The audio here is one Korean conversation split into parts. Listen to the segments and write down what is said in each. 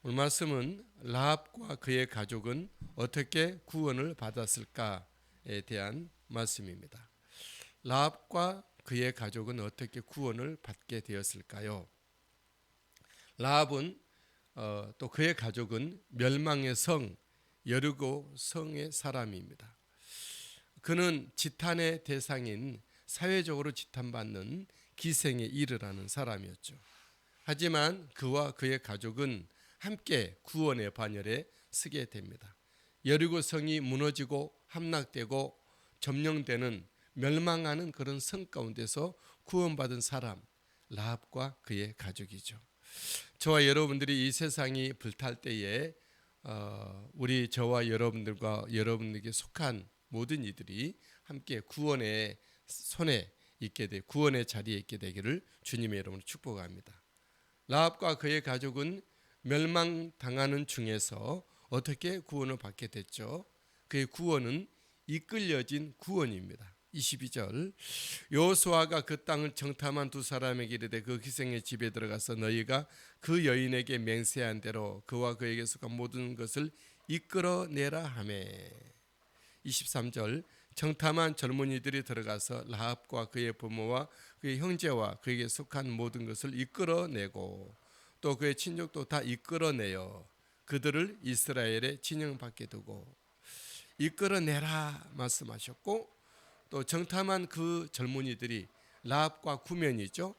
오늘 말씀은 라합과 그의 가족은 어떻게 구원을 받았을까에 대한 말씀입니다. 라합과 그의 가족은 어떻게 구원을 받게 되었을까요? 라합은 또 그의 가족은 멸망의 성 여리고 성의 사람입니다. 그는 지탄의 대상인 사회적으로 지탄받는 기생에 이르라는 사람이었죠. 하지만 그와 그의 가족은 함께 구원의 반열에 서게 됩니다. 여리고 성이 무너지고 함락되고 점령되는 멸망하는 그런 성 가운데서 구원받은 사람 라합과 그의 가족이죠. 저와 여러분들이 이 세상이 불탈 때에 우리 저와 여러분들과 여러분에게 속한 모든 이들이 함께 구원의 손에 있게 되 구원의 자리에 있게 되기를 주님의 이름으로 축복합니다. 라합과 그의 가족은 멸망당하는 중에서 어떻게 구원을 받게 됐죠? 그의 구원은 이끌려진 구원입니다. 22절 여호수아가 그 땅을 정탐한 두 사람에게 이르되 그 기생의 집에 들어가서 너희가 그 여인에게 맹세한 대로 그와 그에게 속한 모든 것을 이끌어내라 하매 23절 정탐한 젊은이들이 들어가서 라합과 그의 부모와 그의 형제와 그에게 속한 모든 것을 이끌어내고 또 그의 친족도 다 이끌어내어 그들을 이스라엘에 진영받게 두고 이끌어내라 말씀하셨고 또 정탐한 그 젊은이들이 라합과 구면이죠.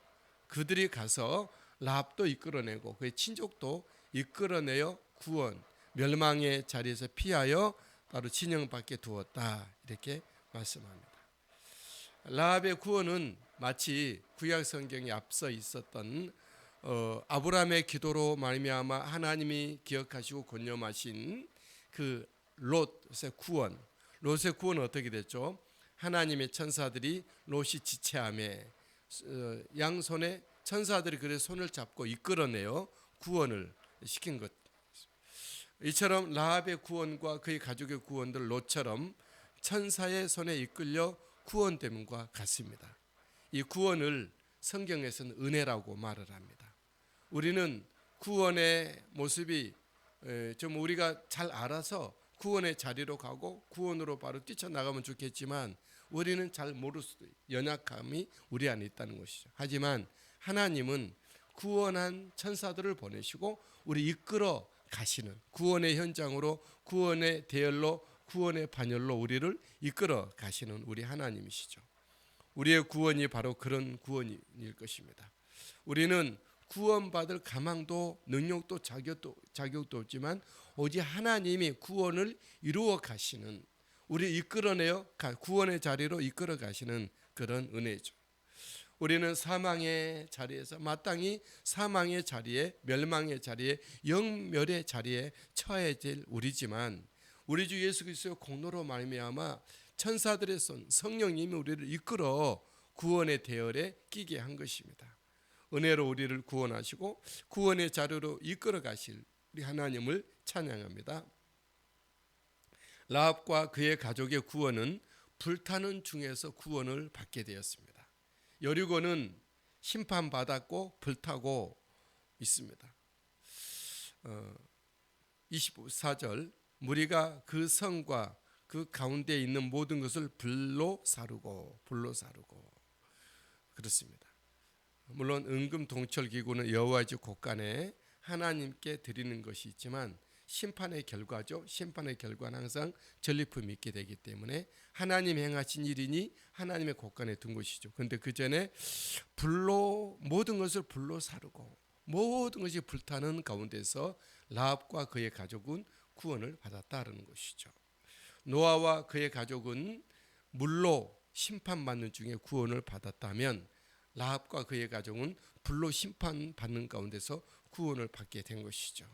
그들이 가서 라합도 이끌어내고 그의 친족도 이끌어내어 구원 멸망의 자리에서 피하여 바로 진영받게 두었다 이렇게 말씀합니다. 라합의 구원은 마치 구약 성경에 앞서 있었던 아브라함의 기도로 말미암아 하나님이 기억하시고 권념하신 그 롯의 구원. 롯의 구원은 어떻게 됐죠? 하나님의 천사들이 롯이 지체함에 양손에 천사들이 그의 손을 잡고 이끌어내어 구원을 시킨 것. 이처럼 라합의 구원과 그의 가족의 구원들 롯처럼 천사의 손에 이끌려 구원됨과 같습니다. 이 구원을 성경에서는 은혜라고 말을 합니다. 우리는 구원의 모습이 좀 우리가 잘 알아서 구원의 자리로 가고 구원으로 바로 뛰쳐나가면 좋겠지만 우리는 잘 모를 수도 연약함이 우리 안에 있다는 것이죠. 하지만 하나님은 구원한 천사들을 보내시고 우리 이끌어 가시는 구원의 현장으로 구원의 대열로 구원의 반열로 우리를 이끌어 가시는 우리 하나님이시죠. 우리의 구원이 바로 그런 구원일 것입니다. 우리는 구원받을 가망도 능력도 자격도 없지만 오직 하나님이 구원을 이루어 가시는 우리 이끌어내어 구원의 자리로 이끌어 가시는 그런 은혜죠. 우리는 사망의 자리에서 마땅히 사망의 자리에 멸망의 자리에 영멸의 자리에 처해질 우리지만 우리 주 예수 그리스도의 공로로 말미암아 천사들의 손 성령님이 우리를 이끌어 구원의 대열에 끼게 한 것입니다. 은혜로 우리를 구원하시고 구원의 자리로 이끌어 가실 우리 하나님을 찬양합니다. 라합과 그의 가족의 구원은 불타는 중에서 구원을 받게 되었습니다. 여리고는 심판받았고 불타고 있습니다. 24절 무리가 그 성과 그 가운데 있는 모든 것을 불로 사르고 그렇습니다. 물론 은금 동철 기구는 여호와의 집 곳간에 하나님께 드리는 것이 있지만 심판의 결과죠. 심판의 결과는 항상 전리품이 있게 되기 때문에 하나님 행하신 일이니 하나님의 곳간에 둔 것이죠. 그런데 그 전에 불로 모든 것을 불로 사르고 모든 것이 불타는 가운데서 라합과 그의 가족은 구원을 받았다는 것이죠. 노아와 그의 가족은 물로 심판받는 중에 구원을 받았다면 라합과 그의 가족은 불로 심판받는 가운데서 구원을 받게 된 것이죠.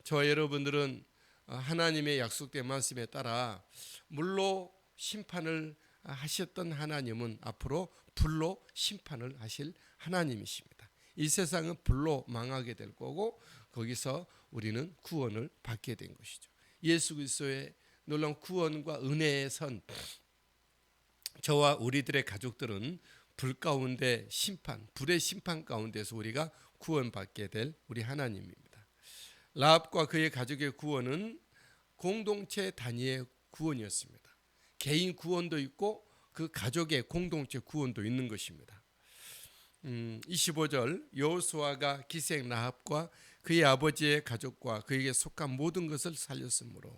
저와 여러분들은 하나님의 약속된 말씀에 따라 물로 심판을 하셨던 하나님은 앞으로 불로 심판을 하실 하나님이십니다. 이 세상은 불로 망하게 될 거고 거기서 우리는 구원을 받게 된 것이죠. 예수 그리스도의 놀라운 구원과 은혜의 선 저와 우리들의 가족들은 불 가운데 심판, 불의 심판 가운데서 우리가 구원받게 될 우리 하나님입니다. 라합과 그의 가족의 구원은 공동체 단위의 구원이었습니다. 개인 구원도 있고 그 가족의 공동체 구원도 있는 것입니다. 25절 여호수아가 기생 라합과 그의 아버지의 가족과 그에게 속한 모든 것을 살렸으므로.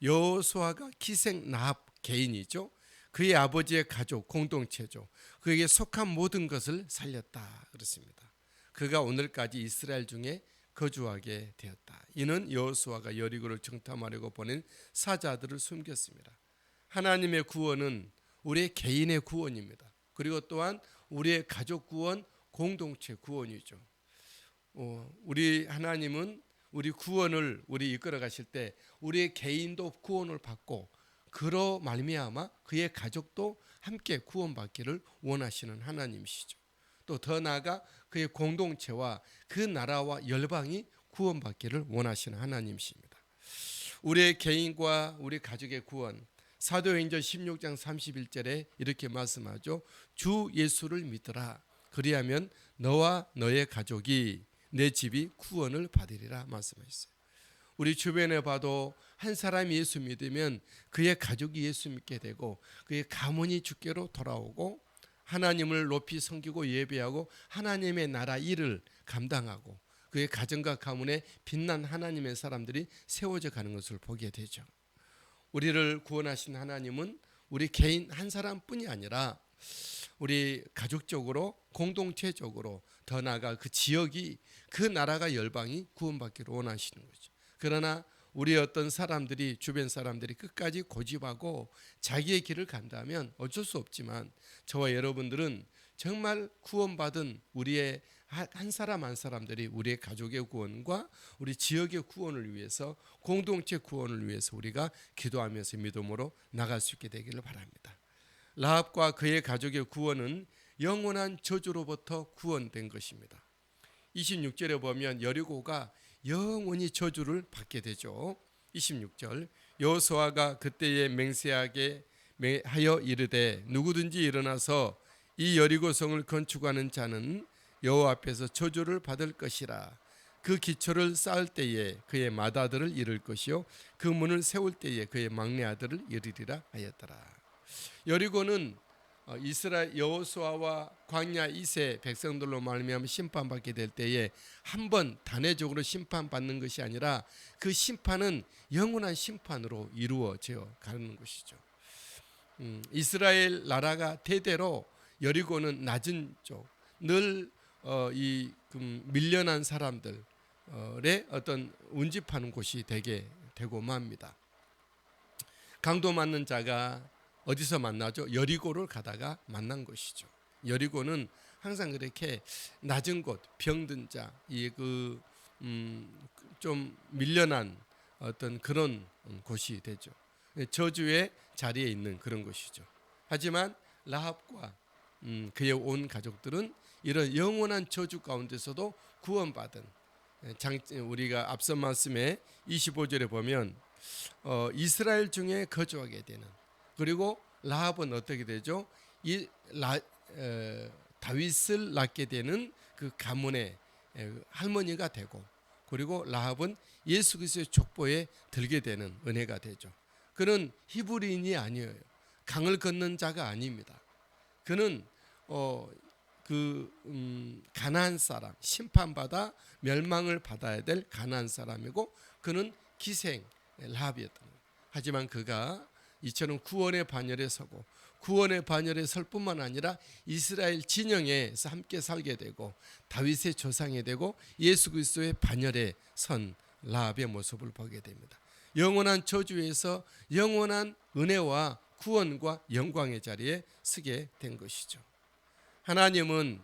여호수아가 기생 라합 개인이죠. 그의 아버지의 가족 공동체죠. 그에게 속한 모든 것을 살렸다 그렇습니다. 그가 오늘까지 이스라엘 중에 거주하게 되었다. 이는 여호수아가 여리고를 정탐하려고 보낸 사자들을 숨겼습니다. 하나님의 구원은 우리의 개인의 구원입니다. 그리고 또한 우리의 가족 구원, 공동체 구원이죠. 우리 하나님은 우리 구원을 우리 이끌어 가실 때 우리의 개인도 구원을 받고 그로 말미암아 그의 가족도 함께 구원받기를 원하시는 하나님이시죠. 또 더 나아가 그의 공동체와 그 나라와 열방이 구원받기를 원하시는 하나님이십니다. 우리의 개인과 우리 가족의 구원, 사도행전 16장 31절에 이렇게 말씀하죠. 주 예수를 믿으라. 그리하면 너와 너의 가족이 내 집이 구원을 받으리라 말씀하셨어요. 우리 주변에 봐도 한 사람이 예수 믿으면 그의 가족이 예수 믿게 되고 그의 가문이 주께로 돌아오고 하나님을 높이 섬기고 예배하고 하나님의 나라 일을 감당하고 그의 가정과 가문에 빛난 하나님의 사람들이 세워져 가는 것을 보게 되죠. 우리를 구원하신 하나님은 우리 개인 한 사람뿐이 아니라 우리 가족적으로 공동체적으로 더 나아가 그 지역이 그 나라가 열방이 구원받기를 원하시는 거죠. 그러나 우리 어떤 사람들이 주변 사람들이 끝까지 고집하고 자기의 길을 간다면 어쩔 수 없지만 저와 여러분들은 정말 구원받은 우리의 한 사람 한 사람들이 우리의 가족의 구원과 우리 지역의 구원을 위해서 공동체 구원을 위해서 우리가 기도하면서 믿음으로 나갈 수 있게 되기를 바랍니다. 라합과 그의 가족의 구원은 영원한 저주로부터 구원된 것입니다. 26절에 보면 여리고가 영원히 저주를 받게 되죠. 26절 여호수아가 그때에 맹세하게 하여 이르되 누구든지 일어나서 이 여리고성을 건축하는 자는 여호와 앞에서 저주를 받을 것이라. 그 기초를 쌓을 때에 그의 맏아들을 이룰 것이요 그 문을 세울 때에 그의 막내 아들을 이르리라 하였더라. 여리고는 이스라엘 여호수아와 광야 이세 백성들로 말미암아 심판받게 될 때에 한 번 단회적으로 심판받는 것이 아니라 그 심판은 영원한 심판으로 이루어져 가는 것이죠. 이스라엘 나라가 대대로 여리고는 낮은 쪽, 늘 밀려난 사람들의 어떤 운집하는 곳이 되고 맙니다. 강도 맞는 자가 어디서 만나죠? 여리고를 가다가 만난 것이죠. 여리고는 항상 그렇게 낮은 곳, 병든 자, 좀 밀려난 어떤 그런 곳이 되죠. 저주의 자리에 있는 그런 것이죠. 하지만 라합과 그의 온 가족들은 이런 영원한 저주 가운데서도 구원받은 우리가 앞선 말씀에 25절에 보면 이스라엘 중에 거주하게 되는 그리고 라합은 어떻게 되죠? 다윗을 낳게 되는 그 가문의 할머니가 되고 그리고 라합은 예수 그리스도의 족보에 들게 되는 은혜가 되죠. 그는 히브리인이 아니에요. 강을 건넌 자가 아닙니다. 그는 가나안 사람, 심판받아 멸망을 받아야 될 가나안 사람이고 그는 기생 라합이었던 거예요. 하지만 그가 이처럼 구원의 반열에 서고 구원의 반열에 설 뿐만 아니라 이스라엘 진영에서 함께 살게 되고 다윗의 조상이 되고 예수 그리스도의 반열에 선 라합의 모습을 보게 됩니다. 영원한 저주에서 영원한 은혜와 구원과 영광의 자리에 서게 된 것이죠. 하나님은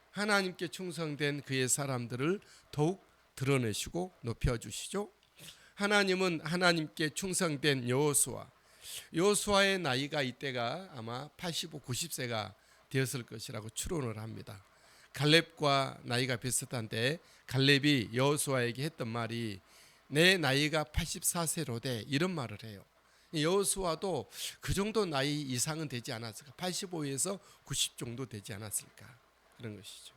하나님께 충성된 그의 사람들을 더욱 드러내시고 높여주시죠. 하나님은 하나님께 충성된 여호수아의 나이가 이때가 아마 85, 90세가 되었을 것이라고 추론을 합니다. 갈렙과 나이가 비슷한데 갈렙이 여호수아에게 했던 말이 내 나이가 84세로 돼 이런 말을 해요. 여호수아도 그 정도 나이 이상은 되지 않았을까? 85에서 90 정도 되지 않았을까? 그런 것이죠.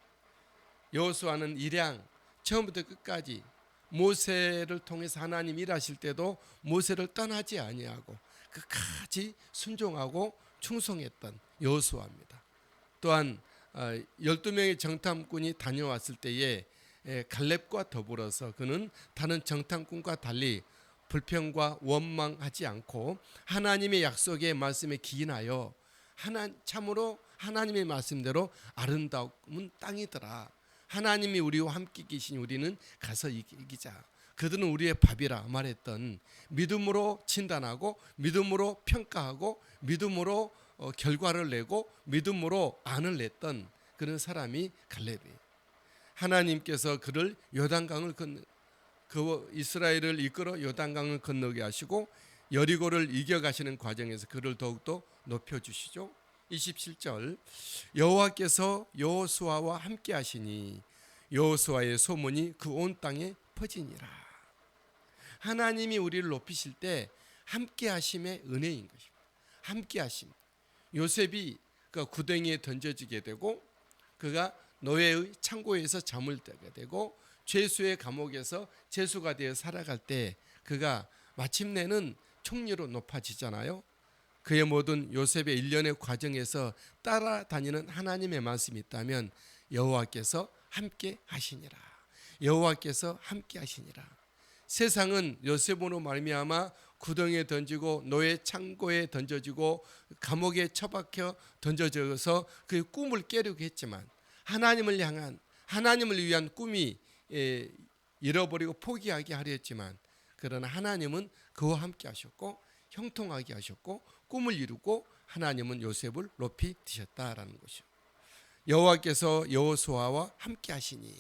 여호수아는 일양 처음부터 끝까지 모세를 통해서 하나님 일하실 때도 모세를 떠나지 아니하고 끝까지 순종하고 충성했던 여호수아입니다. 또한 12명의 정탐꾼이 다녀왔을 때에 갈렙과 더불어서 그는 다른 정탐꾼과 달리 불평과 원망하지 않고 하나님의 약속의 말씀에 기인하여 참으로 하나님의 말씀대로 아름다운 땅이더라. 하나님이 우리와 함께 계시니 우리는 가서 이기자. 그들은 우리의 밥이라 말했던 믿음으로 진단하고 믿음으로 평가하고 믿음으로 결과를 내고 믿음으로 안을 냈던 그런 사람이 갈렙이에요. 하나님께서 그를 요단강을 그 이스라엘을 이끌어 요단강을 건너게 하시고 여리고를 이겨가시는 과정에서 그를 더욱더 높여주시죠. 27절 여호와께서 여호수아와 함께 하시니 여호수아의 소문이 그 온 땅에 퍼지니라. 하나님이 우리를 높이실 때 함께 하심의 은혜인 것입니다. 함께 하심. 요셉이 그 구덩이에 던져지게 되고 그가 노예의 창고에서 잠을 자게 되고 죄수의 감옥에서 죄수가 되어 살아갈 때 그가 마침내는 총리로 높아지잖아요. 그의 모든 요셉의 일련의 과정에서 따라다니는 하나님의 말씀이 있다면 여호와께서 함께 하시니라. 여호와께서 함께 하시니라. 세상은 요셉으로 말미암아 구덩이에 던지고 노예 창고에 던져지고 감옥에 처박혀 던져져서 그 꿈을 깨려고 했지만 하나님을 향한 하나님을 위한 꿈이 잃어버리고 포기하게 하려 했지만 그러나 하나님은 그와 함께 하셨고 형통하게 하셨고 꿈을 이루고 하나님은 요셉을 높이 드셨다라는 것이요. 여호와께서 여호수아와 함께 하시니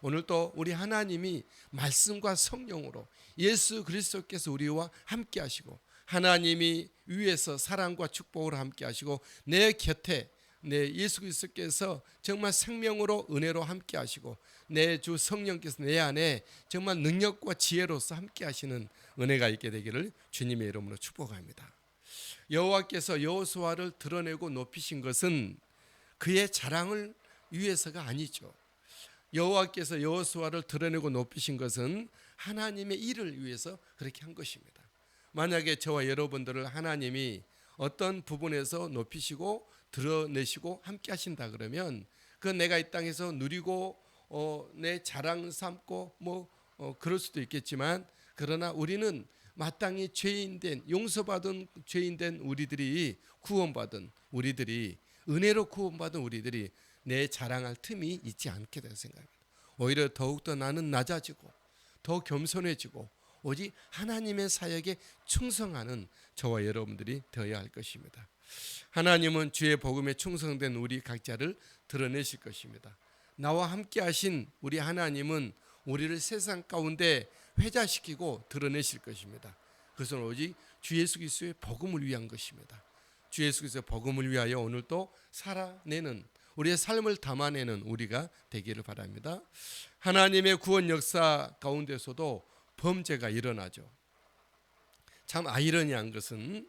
오늘 또 우리 하나님이 말씀과 성령으로 예수 그리스도께서 우리와 함께 하시고 하나님이 위에서 사랑과 축복으로 함께 하시고 내 곁에 내 예수 그리스도께서 정말 생명으로 은혜로 함께 하시고 내 주 성령께서 내 안에 정말 능력과 지혜로서 함께 하시는 은혜가 있게 되기를 주님의 이름으로 축복합니다. 여호와께서 여호수아를 드러내고 높이신 것은 그의 자랑을 위해서가 아니죠. 여호와께서 여호수아를 드러내고 높이신 것은 하나님의 일을 위해서 그렇게 한 것입니다. 만약에 저와 여러분들을 하나님이 어떤 부분에서 높이시고 드러내시고 함께 하신다 그러면 그건 내가 이 땅에서 누리고 내 자랑 삼고 그럴 수도 있겠지만 그러나 우리는 마땅히 죄인된 용서받은 죄인된 우리들이 구원받은 우리들이 은혜로 구원받은 우리들이 내 자랑할 틈이 있지 않게 될 생각입니다. 오히려 더욱더 나는 낮아지고 더 겸손해지고 오직 하나님의 사역에 충성하는 저와 여러분들이 되어야 할 것입니다. 하나님은 주의 복음에 충성된 우리 각자를 드러내실 것입니다. 나와 함께 하신 우리 하나님은 우리를 세상 가운데 회자시키고 드러내실 것입니다. 그것은 오직 주 예수 그리스도의 복음을 위한 것입니다. 주 예수 그리스도의 복음을 위하여 오늘 또 살아내는 우리의 삶을 담아내는 우리가 되기를 바랍니다. 하나님의 구원 역사 가운데서도 범죄가 일어나죠. 참 아이러니한 것은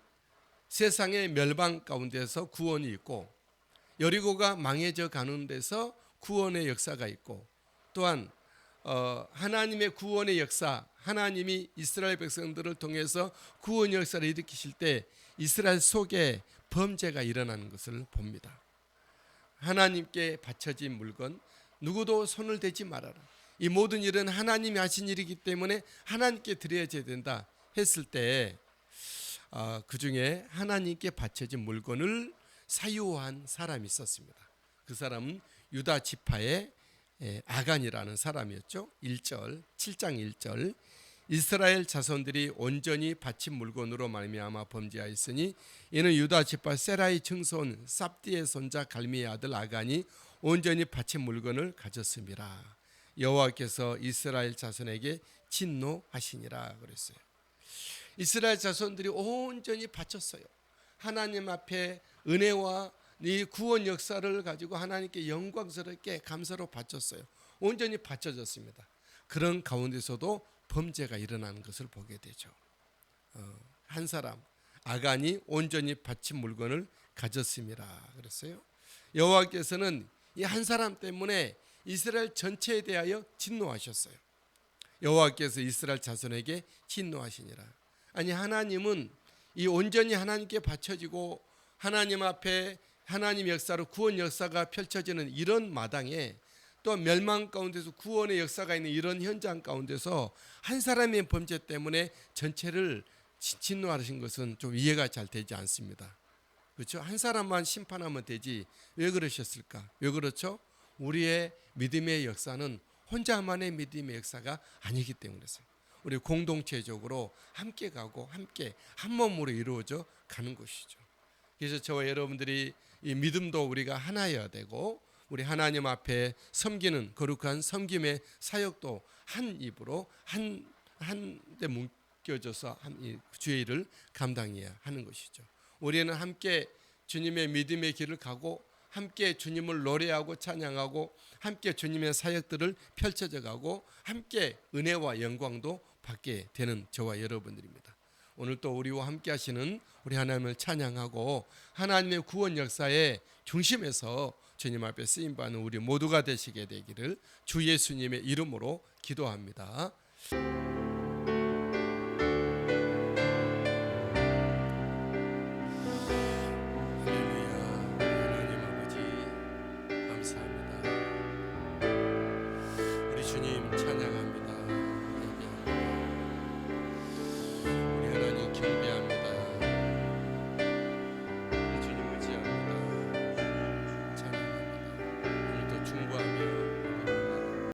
세상의 멸망 가운데서 구원이 있고 여리고가 망해져 가는 데서 구원의 역사가 있고 또한 하나님의 구원의 역사 하나님이 이스라엘 백성들을 통해서 구원 역사를 일으키실 때 이스라엘 속에 범죄가 일어나는 것을 봅니다. 하나님께 바쳐진 물건 누구도 손을 대지 말아라. 이 모든 일은 하나님이 하신 일이기 때문에 하나님께 드려야 된다 했을 때 그 중에 하나님께 바쳐진 물건을 사유한 사람이 있었습니다. 그 사람은 유다 지파의 아간이라는 사람이었죠. 1절 7장 1절 이스라엘 자손들이 온전히 바친 물건으로 말미암아 범죄하였으니 이는 유다 지파 세라의 증손 삽디의 손자 갈미의 아들 아간이 온전히 바친 물건을 가졌음이라. 여호와께서 이스라엘 자손에게 진노하시니라 그랬어요. 이스라엘 자손들이 온전히 바쳤어요. 하나님 앞에 은혜와 이 구원 역사를 가지고 하나님께 영광스럽게 감사로 바쳤어요. 온전히 바쳐졌습니다. 그런 가운데서도 범죄가 일어나는 것을 보게 되죠. 한 사람 아간이 온전히 바친 물건을 가졌음이라 그랬어요. 여호와께서는 이 한 사람 때문에 이스라엘 전체에 대하여 진노하셨어요. 여호와께서 이스라엘 자손에게 진노하시니라. 아니 하나님은 이 온전히 하나님께 바쳐지고 하나님 앞에 하나님 역사로 구원 역사가 펼쳐지는 이런 마당에 또 멸망 가운데서 구원의 역사가 있는 이런 현장 가운데서 한 사람의 범죄 때문에 전체를 진노하신 것은 좀 이해가 잘 되지 않습니다. 그렇죠? 한 사람만 심판하면 되지 왜 그러셨을까? 왜 그렇죠? 우리의 믿음의 역사는 혼자만의 믿음의 역사가 아니기 때문이었어요. 우리 공동체적으로 함께 가고 함께 한 몸으로 이루어져 가는 것이죠. 그래서 저와 여러분들이 이 믿음도 우리가 하나여야 되고 우리 하나님 앞에 섬기는 거룩한 섬김의 사역도 한 입으로 한데 묶여져서 주의 일을 감당해야 하는 것이죠. 우리는 함께 주님의 믿음의 길을 가고 함께 주님을 노래하고 찬양하고 함께 주님의 사역들을 펼쳐져 가고 함께 은혜와 영광도 받게 되는 저와 여러분들입니다. 오늘 또 우리와 함께 하시는 우리 하나님을 찬양하고 하나님의 구원 역사의 중심에서 주님 앞에 쓰임받는 우리 모두가 되시게 되기를 주 예수님의 이름으로 기도합니다.